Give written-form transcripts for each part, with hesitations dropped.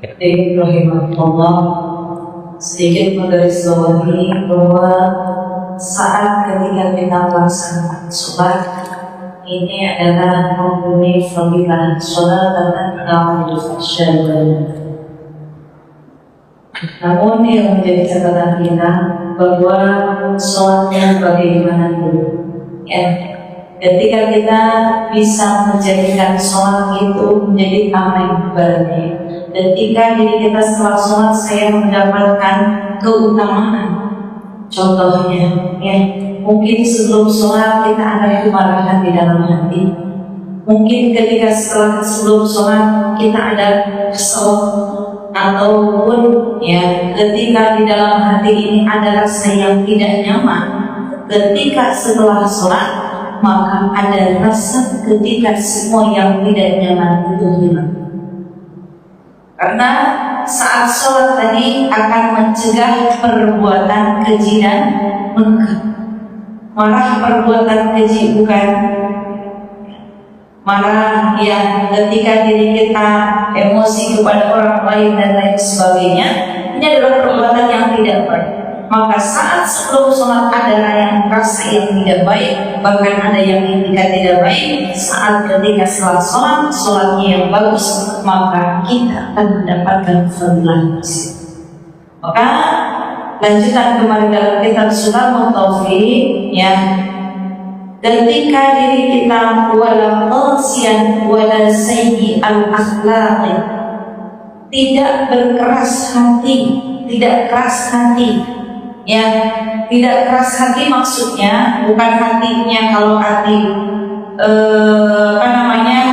Jadi rahimahullah, sedikit menggarisbawahi bahwa saat ketika kita melaksanakan sholat ini adalah mempunyai fadilah sholat dan ta'awudhu syaitan. Namun yang menjadi catatan kita bahwa sholatnya bagaimana dulu, ya. Ketika kita bisa menjadikan sholat itu menjadi amal ibadah, ketika diri kita setelah sholat saya mendapatkan keutamaan. Contohnya, ya, mungkin sebelum sholat kita ada kemarahan di dalam hati. Mungkin ketika sebelum sholat kita ada kesel, ataupun ya ketika di dalam hati ini ada rasa yang tidak nyaman. Ketika setelah sholat maka ada rasa ketika semua yang tidak nyaman itu hilang. Karena saat sholat tadi akan mencegah perbuatan keji dan munkar. Marah perbuatan keji bukan marah yang ketika diri kita emosi kepada orang lain dan lain sebagainya. Ini adalah perbuatan yang tidak baik. Maka saat sebelum sholat ada yang rasa yang tidak baik, bahkan ada yang indikat tidak baik. Saat ketika setelah sholat, sholatnya yang bagus, maka kita akan mendapatkan fadilah bersih. Maka lanjutan kemarin dalam kitab Sulamul Taufiq, ya, ketika diri kita wala qasiyan wala sayyi al-akhlaqi, tidak berkeras hati, tidak keras hati. Ya, tidak keras hati maksudnya bukan hatinya kalau hati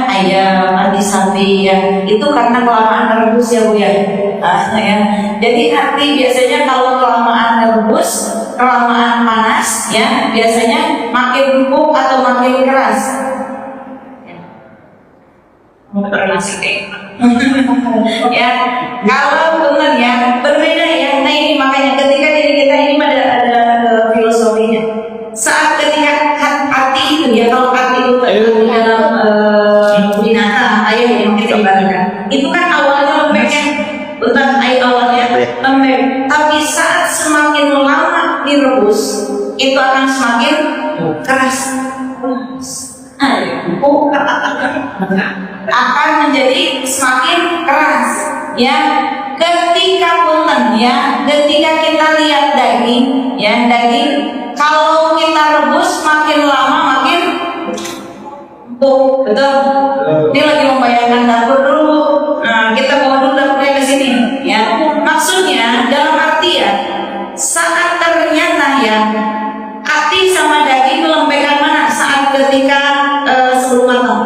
ayam, hati sapi ya, itu karena kelamaan rebus ya Bu ya. Ya. Jadi hati biasanya kalau kelamaan rebus, kelamaan panas ya, biasanya makin empuk atau makin keras. Ya, kalau benar ya berbeda ya. Nah ini makanya ketika diri kita ini ada filosofinya. Saat ketika hati itu ya, kalau hati itu dalam binatang ayam yang kita ibaratkan, itu kan awalnya lembek ya, bukan awalnya lembek. Tapi saat semakin lama direbus, itu akan semakin keras. Akan menjadi semakin keras ya. Ketika punten ya, ketika kita lihat daging ya, daging kalau kita rebus makin lama makin empuk, betul? Dia lagi membayangkan dapur dulu. Nah, kita bawa dulu dapurnya ke sini ya. Maksudnya dalam artian saat ternyata ya hati sama daging lembekan mana saat ketika sebelum matang.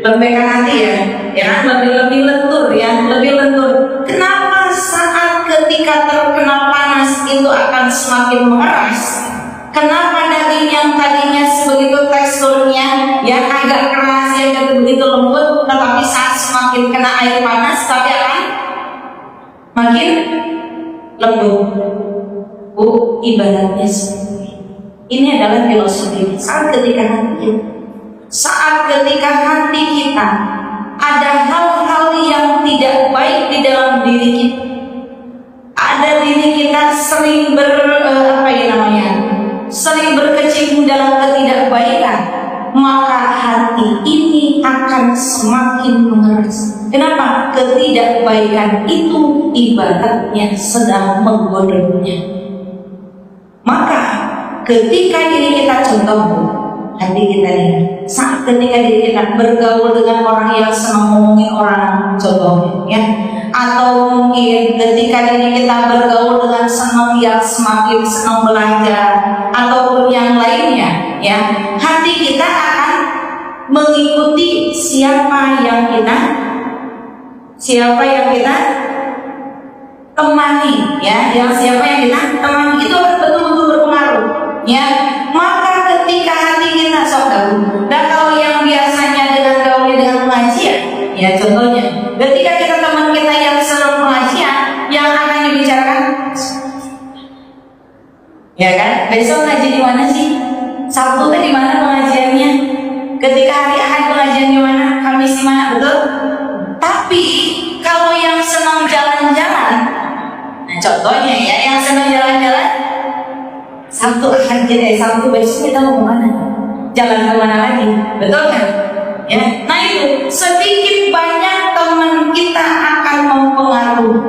Lembekan hati ya, lebih lentur ya, lebih lentur. Kenapa saat ketika terkena panas itu akan semakin mengeras? Kenapa daging yang tadinya sebegitu teksturnya ya agak keras ya, begitu lembut, tetapi saat semakin kena air panas tapi akan makin lembut? Ibaratnya ini adalah filosofi. Saat ketika hati kita ada hal-hal yang tidak baik di dalam diri kita, ada diri kita sering sering berkecimpung dalam ketidakbaikan, maka hati ini akan semakin mengeras. Kenapa? Ketidakbaikan itu ibaratnya sedang menggodamnya. Maka ketika diri kita contoh hati kita ini, saat ketika diri kita bergaul dengan orang yang senang ngomongin orang, contohnya ya, atau mungkin ketika diri kita bergaul dengan senang yang semakin senang belajar ataupun yang lainnya ya, hati kita akan mengikuti siapa yang kita temani ya, siapa yang kita temani itu betul-betul berpengaruh ya. Maka ketika hati kita dan kalau yang biasanya dengan gaulnya dengan pengajian ya, contohnya ketika kita teman kita yang senang pengajian, yang akan dibicarakan ya kan, besok ngaji di mana sih, Sabtu di mana pengajiannya, ketika hari Ahad pengajian di mana, Kamis di mana, betul? Tapi yang senang jalan-jalan, Sabtu akan Sabtu besok kita mau kemana? Jalan kemana lagi? Betul kan? Ya. Nah itu sedikit banyak teman kita akan mempengaruhi.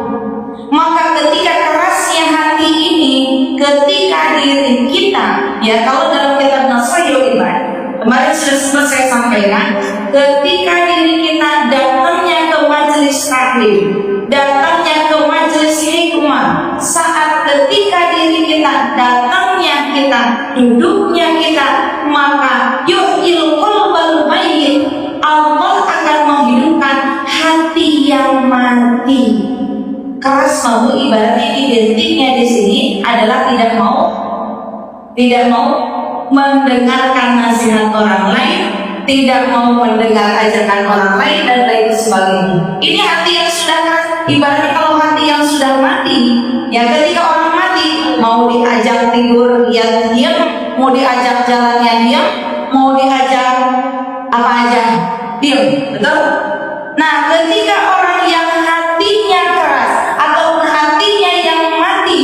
Maka ketika kerasnya hati ini, ketika diri kita, ya kalau dalam kitab Nasrul Iman, kemarin sudah sempat saya sampaikan, ketika diri kita datangnya ke majelis taklim, datangnya ke majelis hikmah, saat ketika diri kita datangnya kita, duduknya kita, maka yuhyil qalbal mayyit, Allah akan menghidupkan hati yang mati. Keras mau ibaratnya identiknya di sini adalah tidak mau mendengarkan nasihat orang lain, tidak mau mendengar ajakan orang lain dan lain sebagainya. Ini hati yang sudah keras. Ibaratnya kalau hati yang sudah mati, ya ketika orang mati mau diajak tidur ya diam, mau diajak jalannya diam, mau diajak apa aja diam, betul? Nah, ketika orang yang hatinya keras atau hatinya yang mati,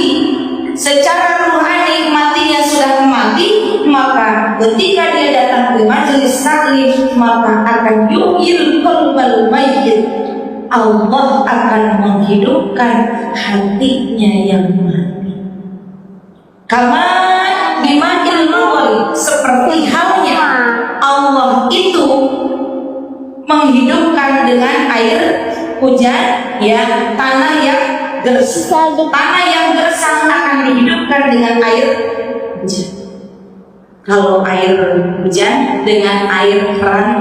secara rohani matinya sudah mati, maka ketika dia datang ke majelis taklim, maka akan yuhyil qalbal mayyit, Allah akan menghidupkan hatinya yang mati. Kama bima'il mawali, seperti halnya Allah itu menghidupkan dengan air hujan, ya, tanah yang gersang akan dihidupkan dengan air hujan. Kalau air hujan dengan air keran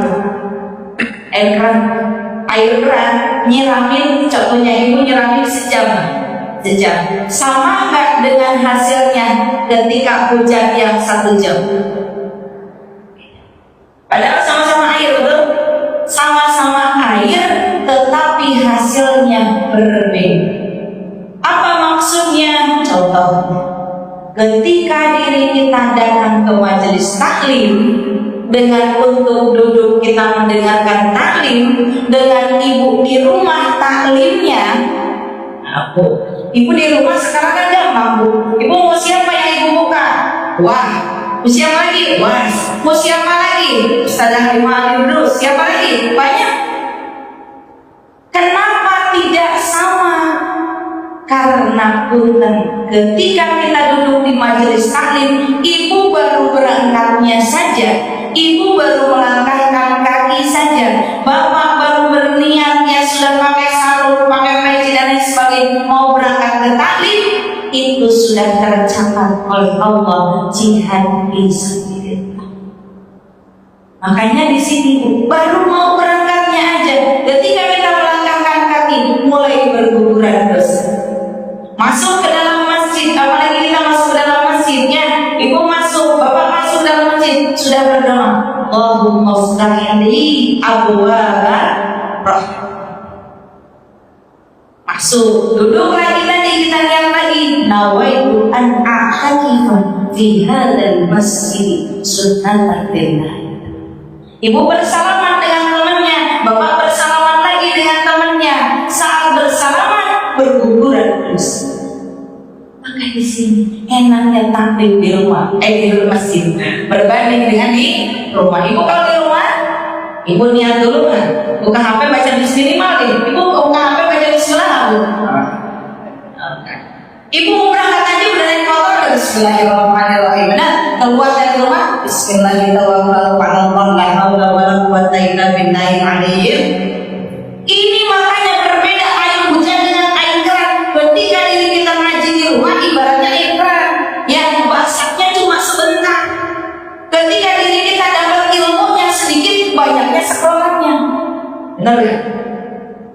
nyiramin, contohnya ibu nyiramin sejam, sama nggak dengan hasilnya ketika hujan yang 1 jam? Padahal sama-sama air, betul? Sama-sama air, tetapi hasilnya berbeda. Apa maksudnya? Contohnya, ketika diri kita datang ke majelis taklim dengan untuk duduk kita mendengarkan taklim, dengan ibu di rumah taklimnya, ibu di rumah sekarang kan gampang, Bu. Ibu mau siapa yang ibu buka? Wah, mau siapa lagi? Wah, mau siapa lagi? Ustazah Halimah dulu. Siapa lagi? Banyak. Kenapa tidak sama? Karena punten, ketika kita duduk di majelis taklim, ibu baru berangkatnya saja, ibu baru melangkahkan kaki saja, bapak baru berniat, ya sudah pakai sarung, pakai peci dan lain sebagainya, mau berangkat ke taklim, itu sudah tercatat oleh Allah jihad fisabilillah. Makanya di sini baru mau berangkatnya aja, ketika kita melangkahkan kaki, mulai berguguran dosa. Masuk ke dalam masjid, apalagi kita masuk ke dalam masjidnya, ibu masuk, bapak masuk dalam masjid, sudah berdoa, Allahumma ftah li abwaaba rahmah. Masuk, duduk lagi tadi, kita lihat lagi, nawaitu an a'takifa fi hadzal masjid sunnatatillah. Ibu bersalaman dengan temannya, bapak bersalaman lagi dengan temannya. Saat bersalaman berguguran dosa. Maka di sini enaknya tampil di rumah, di masjid berbanding dengan di rumah. Ibu kalau di rumah, ibu niat dulu kan, buka HP baca bismillah deh. Ibu buka HP baca bismillah, Bu. Ibu mau berangkat aja udah naik motor, bismillahirrahmanirrahim. Nah, keluar dari rumah, bismillahirrahmanirrahim. Ini makanya berbeda air hujan dengan air keran. Ketika diri kita ngaji di rumah, ibaratnya air keran yang basahnya cuma sebentar. Ketika diri kita dapat ilmunya sedikit, banyaknya sekolahnya. Benar ya?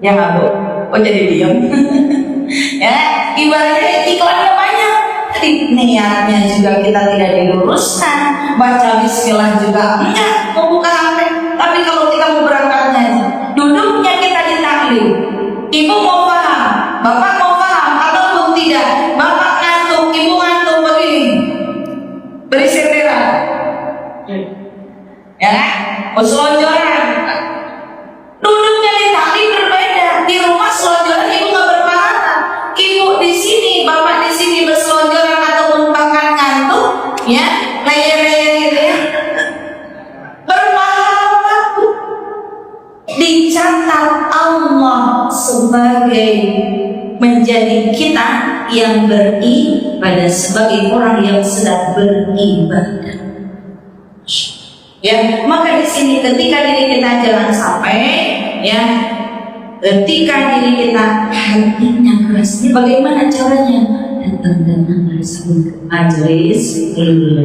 Ya nggak, Bu? Oh jadi diam. Ya, ibaratnya iklannya banyak, tapi niatnya juga kita tidak diluruskan. Baca bismillah juga enggak, mau buka HP. Tapi kalau kita mau berangkatnya, duduknya kita di taklim. Ibu mau paham, bapak mau paham ataupun tidak. Bapak ngantuk, ibu ngantuk begini, beri sendirian. Ya, mau selonjoran. Duduknya di taklim berbeda. Di rumah selonjoran ibu nggak berpahala. Ibu di sini, bapak di sini bersama. sebagai menjadi kita yang beribadah, sebagai orang yang sedang beribadah. Ya, maka di sini ketika diri kita jangan sampai ya, ketika diri kita hatinya keras, ini bagaimana caranya? Datang majelis ilmu,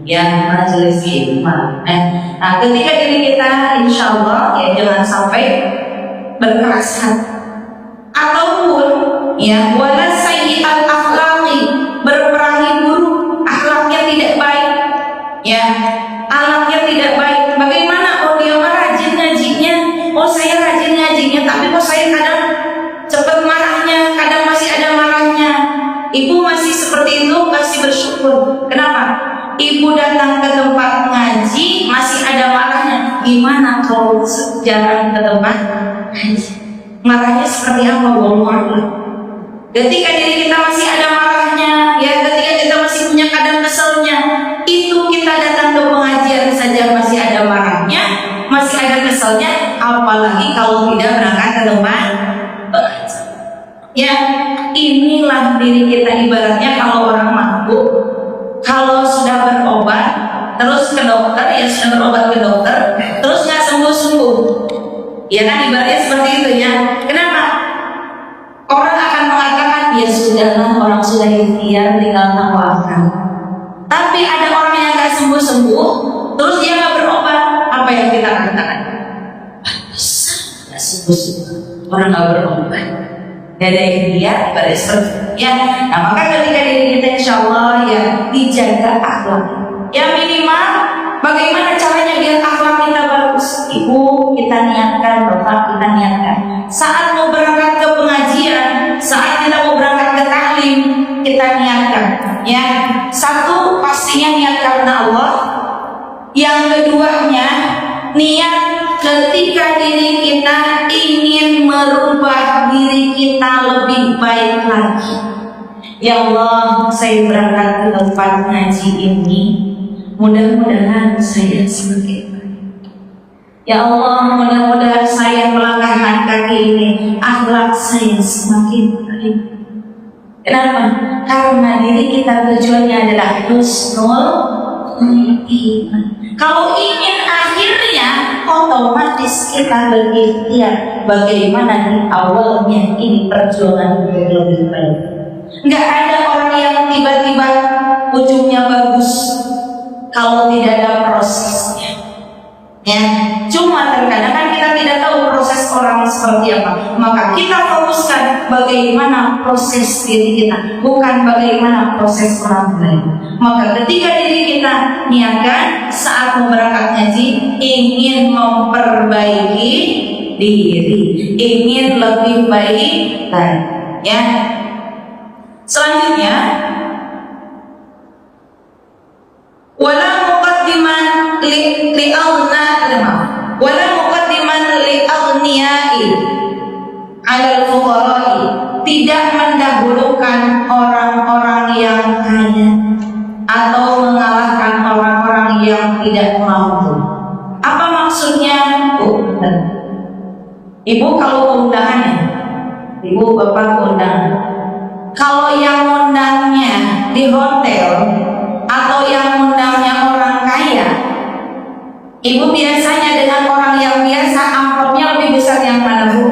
ya majelis ilmu. Nah, ketika diri kita insya Allah ya jangan sampai berkeras hati, ataupun ya wala sayyi'al akhlaqi, berperangi buruk, akhlaknya tidak baik, ya akhlaknya tidak baik. Bagaimana? Oh dia mah rajin ngajinya, oh saya rajin ngajinya, tapi kok saya kadang cepat marahnya, kadang masih ada marahnya. Ibu masih seperti itu, masih bersyukur. Kenapa? Ibu datang ke tempat ngaji masih ada marahnya. Gimana kalau jarang ke tempat ngaji? Marahnya seperti apa? Wallahu. Ketika diri kita masih ada marahnya, ya ketika kita masih punya kadang keselnya, itu kita datang ke pengajian saja masih ada marahnya, masih ada keselnya, apalagi kalau tidak berangkat ke tempat pengajian. Ya, inilah diri kita ibaratnya kalau orang mabuk, kalau sudah berobat, terus ke dokter, ya sudah berobat ke dokter, terus nggak sembuh-sembuh. Ya kan ibaratnya seperti itu ya. Kenapa? Orang akan mengatakan ya sudahlah, orang sudah ikhtiar tinggal tawakal. Tapi ada orang yang nggak sembuh-sembuh, terus dia nggak berobat, apa yang kita katakan? Nggak sembuh-sembuh, orang nggak berobat. Gak ada ikhtiar, ibaratnya seperti itu ya. Nah maka ketika diri kita insya Allah ya dijaga akhlak. Ya minimal bagaimana caranya biar akhlak kita bagus? Ibu kita niatkan, bapak kita niatkan. Saat mau berangkat ke pengajian, saat kita mau berangkat ke taklim, kita niatkan. Ya, satu pastinya niat karena Allah. Yang keduanya niat ketika diri kita ingin merubah diri kita lebih baik lagi. Ya Allah, saya berangkat ke tempat ngaji ini, mudah-mudahan saya semakin baik. Ya Allah, mudah-mudahan saya melangkahkan kaki ini, akhlak saya semakin baik. Kenapa? Karena diri kita tujuannya adalah husnul iman. Kalau ingin akhirnya otomatis kita berikhtiar bagaimana di awalnya ini perjuangan lebih baik. Nggak ada orang yang tiba-tiba ujungnya bagus kalau tidak ada prosesnya. Ya, cuma terkadang kan kita tidak tahu proses orang seperti apa. Maka kita fokuskan bagaimana proses diri kita, bukan bagaimana proses orang lain. Maka ketika diri kita niatkan saat mau berangkat ngaji, ingin memperbaiki diri, ingin lebih baik lagi. Ya. Selanjutnya, wala muqaddiman li'aghna wala muqaddiman li'aghniyai 'alal fuqara'i, tidak mendahulukan orang-orang yang kaya atau mengalahkan orang-orang yang tidak mampu. Apa maksudnya? Ibu kalau undangannya, ibu bapak undangan, kalau yang undangnya di hotel atau yang undangnya orang kaya, ibu biasanya dengan orang yang biasa amplopnya lebih besar yang mana, Bu?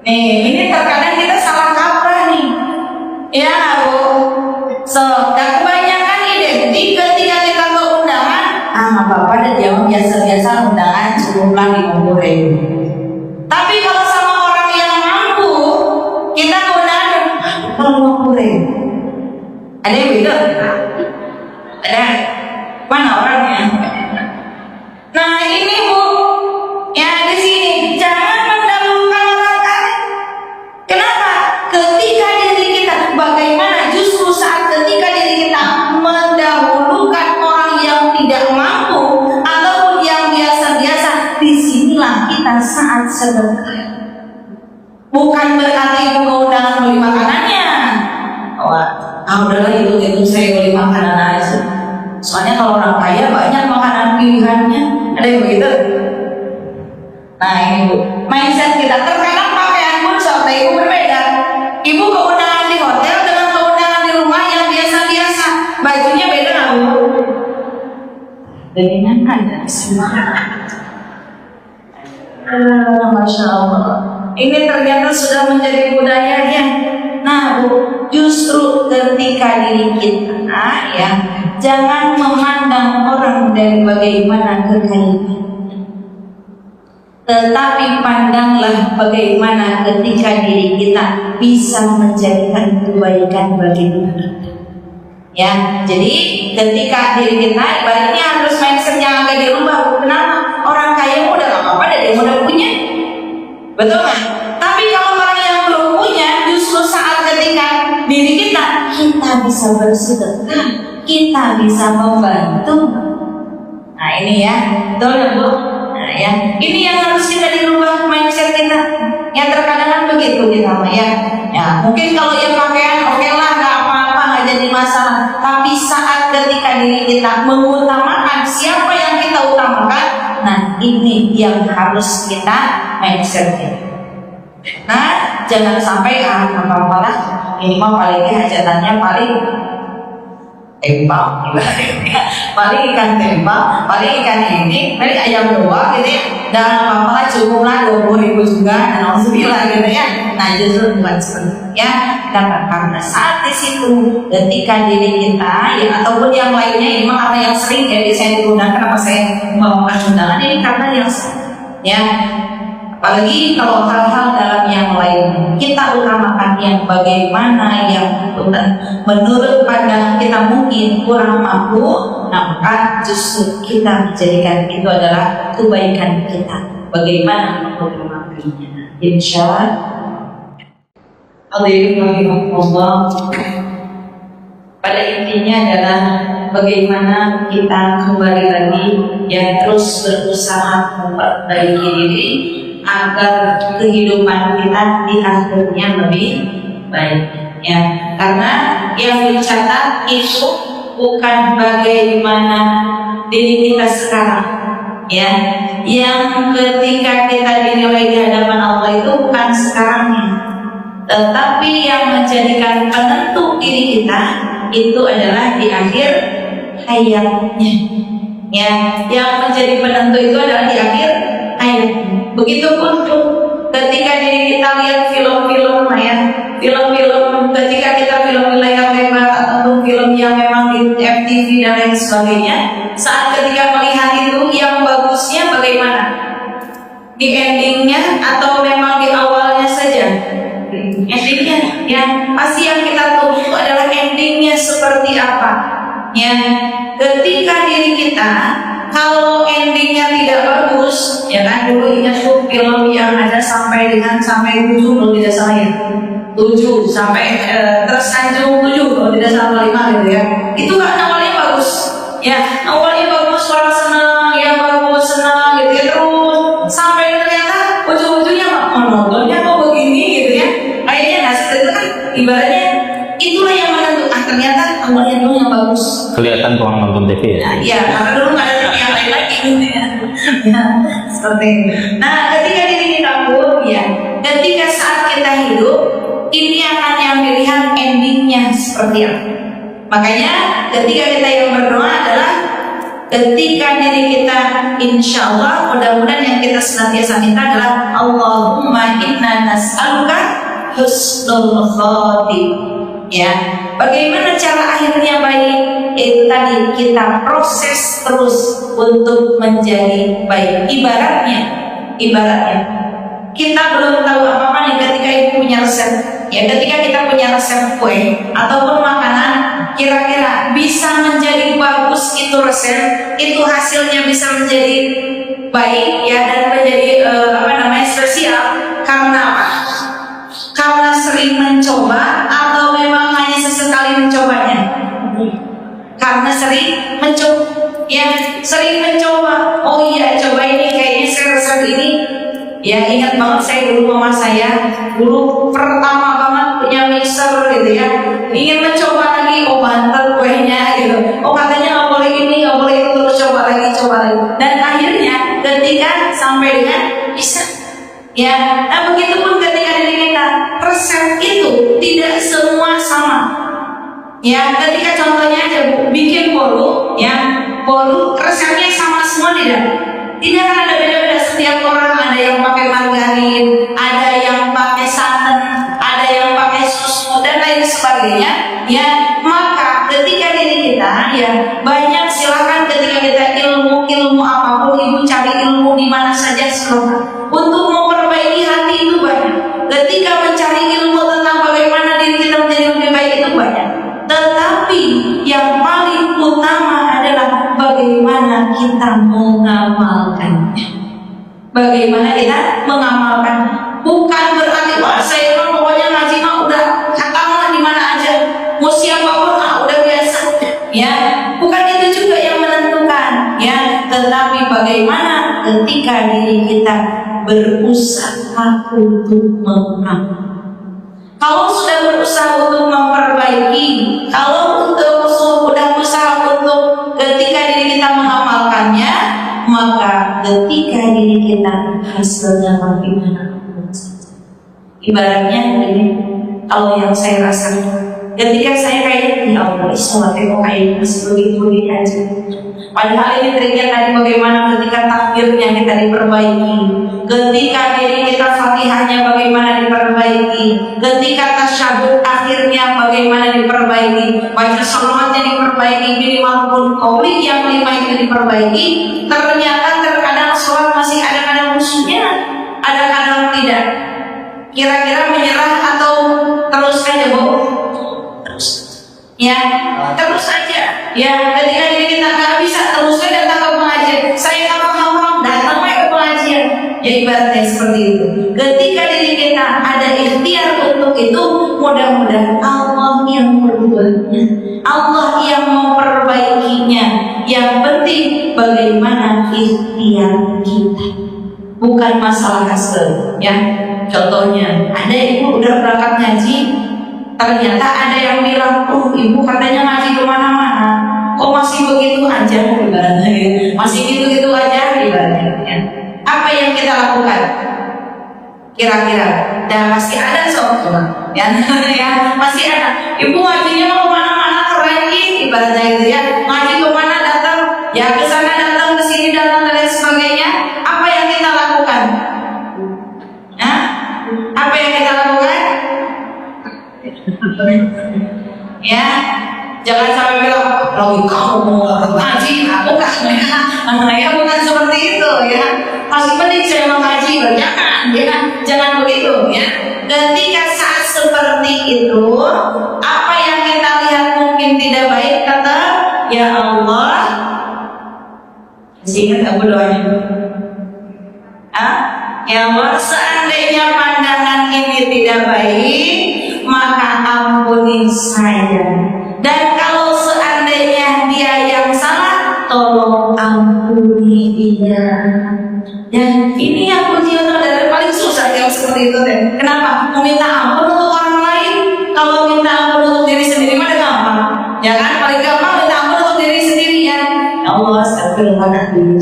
Nih, ini terkadang kita salah kaprah nih. Ya, Bu. Dan kebanyakan identik ketika kita ke undangan, Bapak ada jawab biasa-biasa undangan jumlah 50.000. Tapi kalau sama orang yang mampu, kita undangan 50.000. Ada yang begitu? Ada? Mana orangnya? Nah ini Bu, ya di sini jangan mendahulukan orang kaya. Kenapa? Ketika diri kita, bagaimana justru saat ketika diri kita mendahulukan orang yang tidak mampu ataupun yang biasa-biasa, disinilah kita saat sedekah. Bukan berarti ibu keundangan beli makanannya. Udahlah itu saya beli makanan aja. Soalnya kalau orang kaya banyak makanan pilihannya. Ada yang begitu? Nah ini Bu, mindset kita terkadang pakaian pun sama ibu berbeda. Ibu keundangan di hotel dengan keundangan di rumah yang biasa-biasa, bajunya beda nggak Bu? Dengan ada semua. Masya Allah. Ini ternyata sudah menjadi budayanya. Nah Bu, justru ketika diri kita ya, jangan memandang orang dari bagaimana kekayaan, tetapi pandanglah bagaimana ketika diri kita bisa menjadikan kebaikan bagi kita. Ya, jadi ketika diri kita ibaratnya harus mindset yang agak dirubah. Kenapa? Orang kaya udah gak apa-apa, ada yang udah punya, betul kan? Tapi kalau orang yang belum punya, justru saat ketika diri kita bisa bersedekah, kita bisa membantu. Nah ini ya, betul ya Bu? Nah ya, ini yang harus kita dirubah mindset kita. Ya terkadang kan begitu kita ya. Ya mungkin kalau yang pakaian oke lah, nggak apa-apa, nggak jadi masalah. Tapi saat ketika diri kita mengutamakan siapa yang kita utamakan, nah ini yang harus kita mindset kita. Nah jangan sampai apa-apa lah, ini mah paling hajatannya paling tembak, paling ikan tembak, paling ikan ini, paling ayam doang gitu ya. Dan apa-apa cukup lah 20.000 juga, dan alhamdulillah gitu ya. Nah justru bukan seperti ya, karena saat di situ ketika diri kita ya ataupun yang lainnya, ini mah karena yang sering ya saya digunakan, kenapa saya membawakan undangan ini karena yang sering ya. Apalagi kalau hal-hal dalam yang lain kita utamakan yang bagaimana yang menurut pandangan kita mungkin kurang mampu, nah maka justru kita menjadikan itu adalah kebaikan kita. Bagaimana mengutamakannya? Insya Allah. Pada intinya adalah bagaimana kita kembali lagi yang terus berusaha memperbaiki diri agar kehidupan kita di akhirnya lebih baik ya, karena yang dicatat itu bukan bagaimana diri kita sekarang ya, yang ketika kita dinilai di hadapan Allah itu bukan sekarangnya, tetapi yang menjadikan penentu diri kita itu adalah di akhir hayatnya ya, yang menjadi penentu itu adalah di akhir hayatnya. Begitupun ketika diri kita lihat film-film ya, film-film ketika kita film layar lebar atau film yang memang di FTV dan lain sebagainya, saat ketika melihat itu yang bagusnya bagaimana? Di endingnya atau memang di awalnya saja? Endingnya ya, pasti yang kita tunggu adalah endingnya seperti apa ya. Ketika diri kita kalau endingnya tidak bagus, ya kan, dulu ingat tuh film yang ada sampai 7 kalau tidak salah ya, 7 sampai tersanjung 7 kalau tidak salah 5 gitu ya. Itu kan awalnya bagus, ya awalnya bagus, orang senang, ya bagus senang gitu ya, terus sampai ternyata ujung-ujungnya nontonnya kok begini gitu ya. Kayaknya nggak seperti itu kan, ibaratnya itulah yang menentukan ternyata awalnya dulu yang bagus. Kelihatan kurang nonton TV ya? Nah, iya, karena dulu nggak ada yang lain lagi gitu ya. Ya, seperti ini. Nah, ketika diri kita pun ya, ketika saat kita hidup, ini akan yang dilihat endingnya seperti apa. Makanya ketika kita yang berdoa adalah ketika diri kita insya Allah mudah-mudahan yang kita senantiasa minta adalah Allahumma inna nas'aluka husnul khatimah. Ya, bagaimana cara akhirnya baik? Itu tadi kita proses terus untuk menjadi baik. Ibaratnya kita belum tahu apa-apa nih ketika ibu punya resep. Ya, ketika kita punya resep kue ataupun makanan, kira-kira bisa menjadi bagus itu resep, itu hasilnya bisa menjadi baik ya dan menjadi spesial karena apa? Karena sering mencoba atau memang hanya sesekali mencobanya? Karena sering mencoba ya, sering mencoba. Oh iya, coba ini kayaknya resep ini ya, ingat banget saya dulu mama saya dulu pertama banget punya mixer gitu ya, ingin mencoba lagi, oh mantap kuenya gitu, oh katanya nggak boleh ini nggak boleh itu, terus coba lagi dan akhirnya ketika sampai dengan isya. Ya, nah begitupun ketika diri kita, resep itu tidak semua sama. Ya, ketika contohnya aja Bu, bikin bolu, ya, bolu resepnya sama semua tidak? Tidak, kan ada beda-beda setiap orang. Ada yang pakai margarin, ada yang pakai santan, ada yang pakai susu dan lain sebagainya. Ya, maka ketika diri kita, ya banyak, silakan ketika kita ilmu apapun, ibu cari ilmu di mana saja silakan. Untuk memperbaiki hati itu banyak. Ketika mencari ilmu tentang bagaimana diri kita menjadi lebih baik itu banyak. Tetapi yang paling utama adalah bagaimana kita mengamalkannya. Bagaimana kita mengamalkannya. Bukan berarti wah saya pokoknya ngaji mah udah katakanlah di mana aja, mau siapapun udah biasa. Ya, bukan itu juga yang menentukan. Ya, tetapi bagaimana ketika diri kita berusaha untuk mengamalkan. Kalau sudah berusaha untuk memperbaiki, kalau sudah berusaha untuk ketika diri kita mengamalkannya, maka ketika diri kita hasilnya bagaimana? Ibaratnya ini, kalau yang saya rasakan, ketika saya kayak ya Allah, sholat kok kayak masih begitu aja. Padahal ini triknya tadi bagaimana ketika takbirnya kita diperbaiki, ketika diri kita fatihahnya bagaimana diperbaiki, ketika tasyahud akhirnya bagaimana diperbaiki, baca sholawatnya diperbaiki, minimal pun qauli yang 5 itu diperbaiki. Ternyata terkadang sholat masih ada kadang musuhnya, ada kadang tidak. Kira-kira menyerah atau terus aja Bu? Terus. Ya, terus aja. Ya, ketika diri kita nggak bisa, terus aja datang ke pengajian. Saya nggak paham, datang ke pengajian. Ya ibaratnya seperti itu. Ketika diri kita ada ikhtiar untuk itu, mudah-mudahan Allah yang berbuatnya, Allah yang memperbaikinya. Yang penting bagaimana ikhtiar kita, bukan masalah hasil. Ya, contohnya ada ibu udah berangkat ngaji. Ternyata ada yang bilang, ibu katanya ngaji kemana-mana, kok masih begitu aja ibaratnya, masih gitu-gitu aja ibaratnya. Ya. Apa yang kita lakukan? Kira-kira, dan pasti ada soal ya, ya masih ada. Ibu ngajinya mau kemana-mana keren ibaratnya gitu ya, ngaji kemana datang, ya ke sana datang, ke sini datang dan lain sebagainya. Apa yang kita lakukan? Ya? Apa yang kita lakukan? Ya, jangan sampai bilang kalau kamu mau ngaji aku kan ya, bukan seperti itu ya. Masih penting saya mau ngaji, jangan begitu ya. Ketika saat seperti itu, apa yang kita lihat mungkin tidak baik, kata ya Allah, masih ingat aku doanya? Ya Allah, seandainya pandangan ini tidak baik, maka ampuni saya. Dan kalau seandainya dia yang salah, tolong ampuni dia. Dan ini yang ujian dari paling susah yang seperti itu deh. Kenapa? Meminta ampun untuk orang lain. Kalau minta ampun untuk diri sendiri mah gampang. Ya kan? Paling gampang minta ampun untuk diri sendiri ya. Ya Allah, astagfirullahaladzim.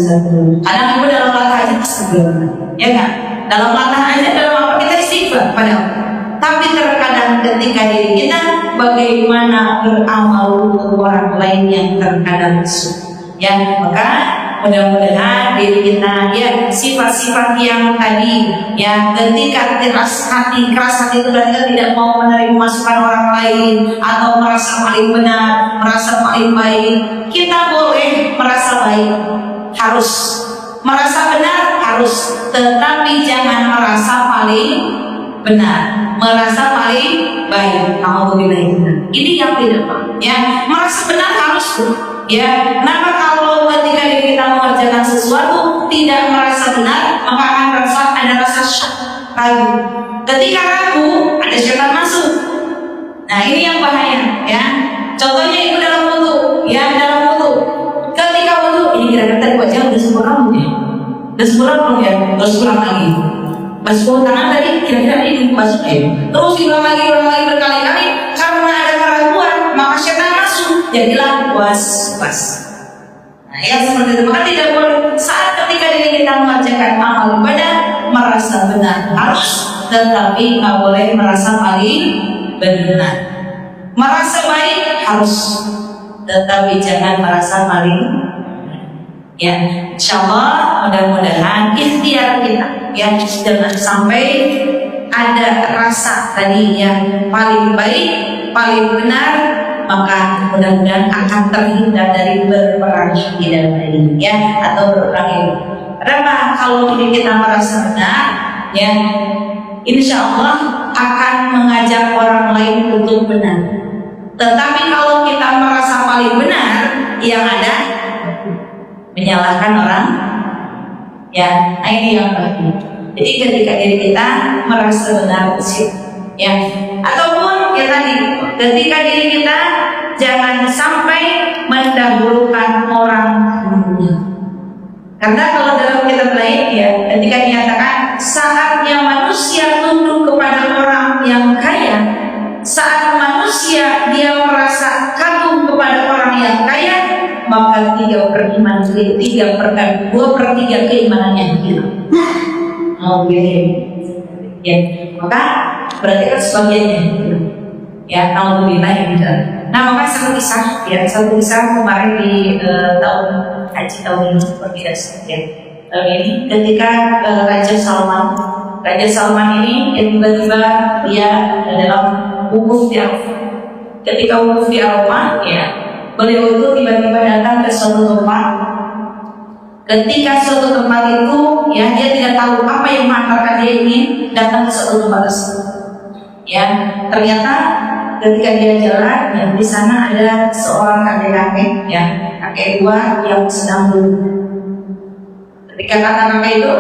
Kadang ibu dalam latah aja astagfirullah. Ya kan? Dalam latah aja, dalam apa kita istighfar pada Allah. Tapi terkadang ketika diri kita bagaimana beramal untuk orang lain yang terkadang sulit. Ya, maka mudah-mudahan diri kita ya sifat-sifat yang tadi ya, ketika keras hati itu berarti tidak mau menerima masukan orang lain atau merasa paling benar, merasa paling baik. Kita boleh merasa baik, harus merasa benar, harus, tetapi jangan merasa paling benar, merasa paling baik. Kamu begini benar. Ini yang tidak Pak. Ya, merasa benar harus ya. Kenapa kalau ketika diri kita mengerjakan sesuatu tidak merasa benar, maka akan ada rasa syak, ragu. Ketika ragu, ada syaitan masuk. Nah ini yang bahaya ya. Contohnya ibu dalam wudu, ya dalam wudu. Ketika wudu, ini kira-kira tadi wajah udah sempurna belum ya? Udah sempurna belum ya? Terus pulang lagi. Basuh tangan tadi kira-kira ini basuh ya. Terus diulang lagi berkali-kali karena ada keraguan, maka syaitan masuk. Jadilah was-was. Nah, yang seperti itu maka tidak boleh saat ketika diri kita mengerjakan tetapi nggak boleh merasa paling benar. Merasa baik harus, tetapi jangan merasa paling. Ya, insya Allah mudah-mudahan ikhtiar kita ya, jangan sampai ada rasa tadi yang paling baik, paling benar, maka mudah-mudahan akan terhindar dari berperang di dalam ini ya, atau berperang ini. Kenapa? Kalau ini kita merasa benar ya, insya Allah akan mengajak orang lain untuk benar. Tetapi kalau kita merasa paling benar, yang ada menyalahkan orang ya, nah ini yang baik. Jadi ketika diri kita merasa benar sih ya, ataupun ya tadi ketika diri kita jangan sampai mendahulukan orang lain. Karena kalau dalam kitab lain ya, ketika dinyatakan saatnya manusia tunduk kepada orang yang kaya, saat manusia dia merasa kagum kepada orang yang kaya, maka 2/3 keimanannya hilang. Ya, maka berarti kan sebagiannya hilang. Ya, kalau lebih baik gitu. Nah, maka satu kisah kemarin di tahun haji tahun ini berbeda sedikit. Tahun ini ketika Raja Salman ini tiba-tiba dia dalam wukuf di Arafah. Ketika wukuf di Arafah, ya, beliau itu tiba-tiba datang ke suatu tempat. Ketika suatu tempat itu, ya, dia tidak tahu apa yang mengantarkan dia ingin datang ke suatu tempat tersebut. Ya, ternyata ketika dia jalan, ya, di sana ada seorang kakek-kakek, ya, kakek dua yang sedang duduk. Ketika kata kakek itu,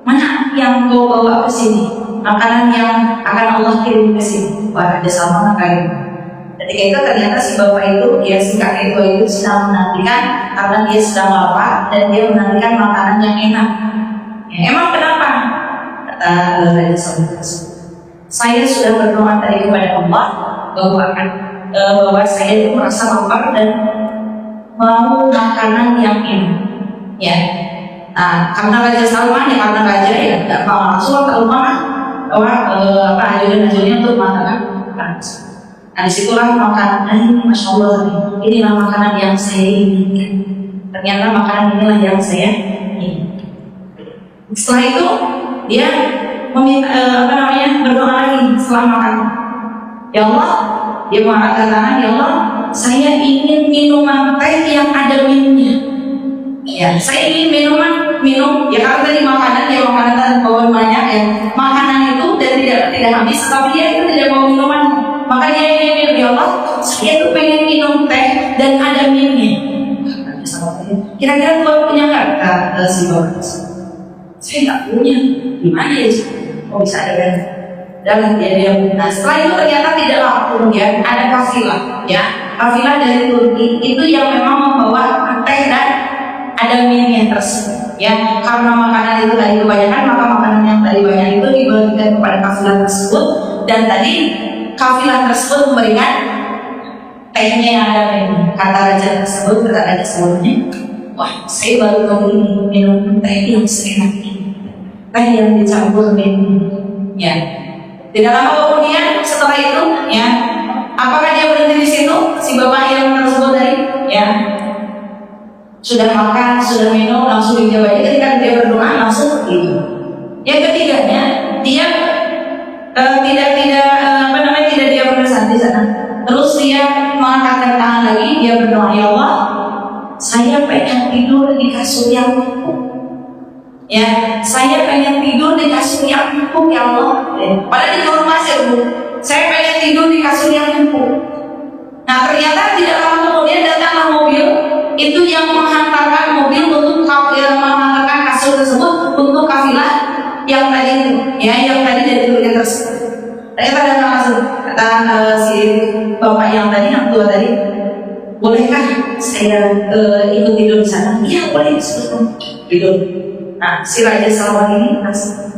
mana yang kau bawa ke sini? Makanan yang akan Allah kirim ke sini. Wah, Raja Salman kakek. Ketika itu ternyata si bapak itu, ya, si kakek tua itu sedang menantikan karena dia sedang lapar dan dia menantikan makanan yang enak. Ya, emang kenapa? Kata Raja Salman, saya sudah berdoa tadi kepada Allah bahwa saya itu merasa lapar dan mau makanan yang enak. Ya, nah, karena Raja Salman ya, karena raja ya tidak mau langsung ke rumah ajudan-ajudannya untuk makanan. Nah, disitulah makanan ini, masya Allah, inilah makanan yang saya inginkan. Ternyata makanan inilah yang saya inginkan. Setelah itu dia meminta berdoa lagi setelah makan. Ya Allah, dia mengangkat tangan, ya Allah, saya ingin minuman teh yang ada minumnya. Ya, saya ingin minum. Ya, karena tadi makanan tadi bawa banyak ya, makanan itu dan tidak habis, tapi dia itu tidak bawa minuman. Maka dia ingin minum. Ya Allah, saya tuh pengen minum teh dan ada minumnya. Kira-kira Tuhan punya nggak? Kata si bapak, saya nggak punya. Gimana ya? Oh, bisa ada kan? Dan dia. Nah, setelah itu ternyata tidak lama kemudian ada kafilah, ya, kafilah dari Turki itu yang memang membawa teh dan ada minyak tersebut, ya, karena makanan itu tadi kebanyakan, maka makanan yang tadi banyak itu dibagikan kepada kafilah tersebut, dan tadi kafilah tersebut memberikan tehnya yang ada minyak. Kata raja tersebut, kata raja sebelumnya, wah, saya baru kali ini minum teh yang seenak ini, teh yang dicampur minyak, ya. Tidak lama kemudian setelah itu, ya, apakah dia berhenti di situ? Si bapak yang tersebut tadi, ya, sudah makan, sudah minum, langsung dijawab. Ketika dia berdoa langsung begitu. Yang ketiganya, dia tidak dia bersantai di sana. Terus dia mengangkat tangan lagi, dia berdoa, ya Allah, saya pengen tidur di kasur yang empuk. Ya, saya pengen tidur di kasur yang empuk, ya Allah. Padahal di rumah saya pengen tidur di kasur yang empuk. Nah, ternyata tidak lama kemudian datanglah mobil itu yang menghantarkan mobil untuk menghantarkan kasur tersebut untuk kafilah yang tadi itu, ya, yang tadi dari Turki tersebut. Ternyata datang langsung, kata si bapak yang tadi, yang tua tadi, bolehkah saya ikut tidur di sana? Iya, boleh, tidur. Nah, si Raja Salman ini merasa,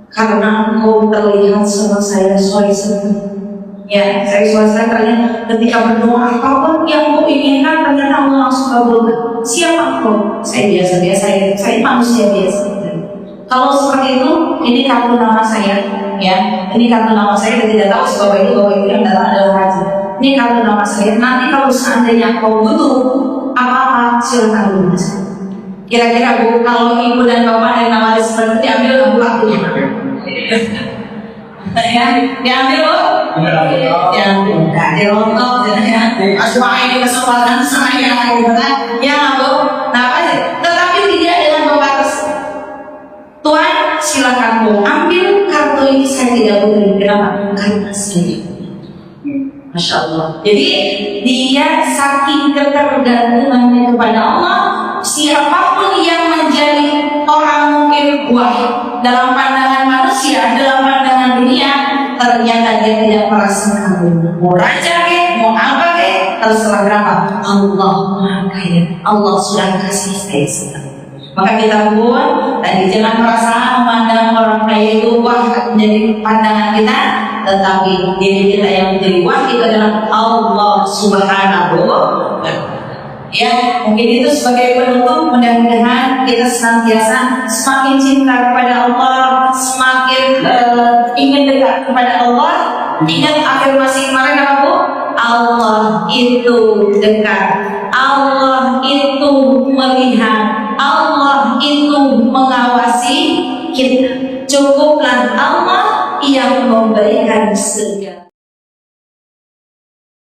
karena engkau terlihat sama saya suasana. Ya, saya suasana ketika berdoa apapun yang kau inginkan ternyata Allah langsung kabulkan. Siapa engkau? Saya biasa, saya manusia biasa. Kalau seperti itu, ini kartu nama saya, ya. Ini kartu nama saya, dan tidak tahu bahwa itu yang datang adalah haji. Ini kartu nama saya. Nanti kalau seandainya kau butuh apa-apa, silakan hubungi saya. Kira-kira Bu, kalau ibu dan bapak dari nama seperti itu diambil nggak Bu kartunya? Ya, diambil Bu? Diambil, nggak dirontok, ya. Asma ini kesempatan saya, gitu kan? Ya Bu. Nah, apa sih? Tetapi tidak dengan membatasi. Tuan, silakan Bu, ambil kartu ini, saya tidak boleh. Kenapa? Karena saya. Masya Allah. Jadi dia saking ketergantungannya kepada Allah, siapapun yang menjadi orang mungkin wah dalam pandangan manusia, dalam pandangan dunia, ternyata dia tidak merasa kagum. Mau raja ke, mau apa ke, terserah berapa. Allah Maha Kaya. Allah sudah kasih saya sedang. Maka kita pun tadi jangan merasa memandang orang kaya itu wah menjadi pandangan kita, tetapi diri kita yang menjadi wah itu adalah Allah Subhanahu wa Ta'ala. Ya, mungkin itu sebagai penutup. Mudah-mudahan kita senantiasa semakin cinta kepada Allah, semakin ingin dekat kepada Allah. Ingat afirmasi kemarin apa Bu? Allah itu dekat, Allah itu melihat, Allah itu mengawasi kita. Cukuplah Allah yang memberikan segala.